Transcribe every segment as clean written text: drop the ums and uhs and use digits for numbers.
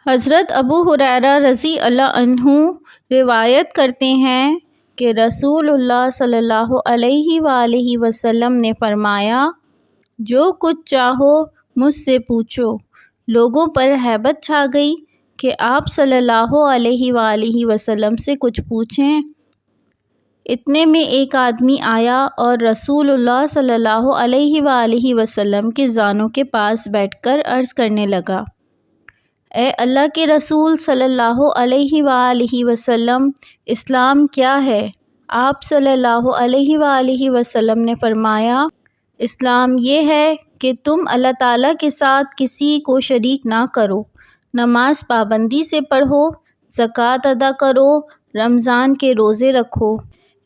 حضرت ابو ہریرہ رضی اللہ عنہ روایت کرتے ہیں کہ رسول اللہ صلی اللہ علیہ وآلہ وسلم نے فرمایا، جو کچھ چاہو مجھ سے پوچھو۔ لوگوں پر ہیبت چھا گئی کہ آپ صلی اللہ علیہ وآلہ وسلم سے کچھ پوچھیں۔ اتنے میں ایک آدمی آیا اور رسول اللہ صلی اللہ علیہ وآلہ وسلم کے زانوں کے پاس بیٹھ کر عرض کرنے لگا، اے اللہ کے رسول صلی اللہ علیہ وآلہ وسلم، اسلام کیا ہے؟ آپ صلی اللہ علیہ وآلہ وسلم نے فرمایا، اسلام یہ ہے کہ تم اللہ تعالیٰ کے ساتھ کسی کو شریک نہ کرو، نماز پابندی سے پڑھو، زکوٰۃ ادا کرو، رمضان کے روزے رکھو۔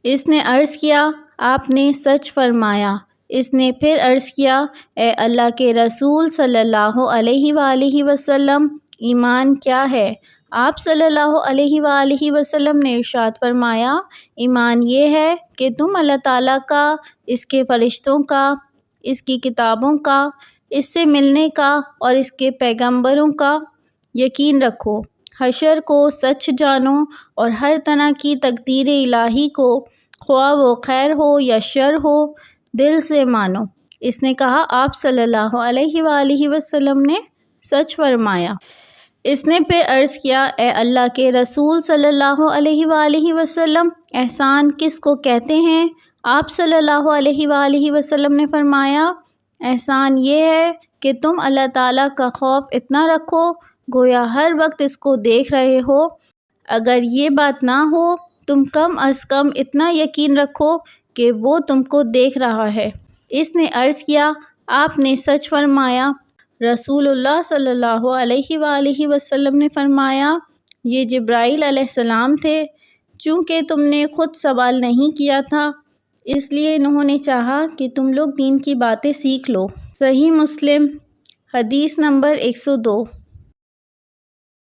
اس نے عرض کیا، آپ نے سچ فرمایا۔ اس نے پھر عرض کیا، اے اللہ کے رسول صلی اللہ علیہ وآلہ وسلم، ایمان کیا ہے؟ آپ صلی اللہ علیہ وآلہ وسلم نے ارشاد فرمایا، ایمان یہ ہے کہ تم اللہ تعالیٰ کا، اس کے فرشتوں کا، اس کی کتابوں کا، اس سے ملنے کا اور اس کے پیغمبروں کا یقین رکھو، حشر کو سچ جانو اور ہر طرح کی تقدیر الہی کو، خواہ وہ خیر ہو یا شر ہو، دل سے مانو۔ اس نے کہا، آپ صلی اللہ علیہ وآلہ وسلم نے سچ فرمایا۔ اس نے پھر عرض کیا، اے اللہ کے رسول صلی اللہ علیہ وآلہ وسلم، احسان کس کو کہتے ہیں؟ آپ صلی اللہ علیہ وآلہ وسلم نے فرمایا، احسان یہ ہے کہ تم اللہ تعالیٰ کا خوف اتنا رکھو گویا ہر وقت اس کو دیکھ رہے ہو۔ اگر یہ بات نہ ہو، تم کم از کم اتنا یقین رکھو کہ وہ تم کو دیکھ رہا ہے۔ اس نے عرض کیا، آپ نے سچ فرمایا۔ رسول اللہ صلی اللہ علیہ وآلہ وسلم نے فرمایا، یہ جبرائیل علیہ السلام تھے۔ چونکہ تم نے خود سوال نہیں کیا تھا، اس لیے انہوں نے چاہا کہ تم لوگ دین کی باتیں سیکھ لو۔ صحیح مسلم، حدیث نمبر 102۔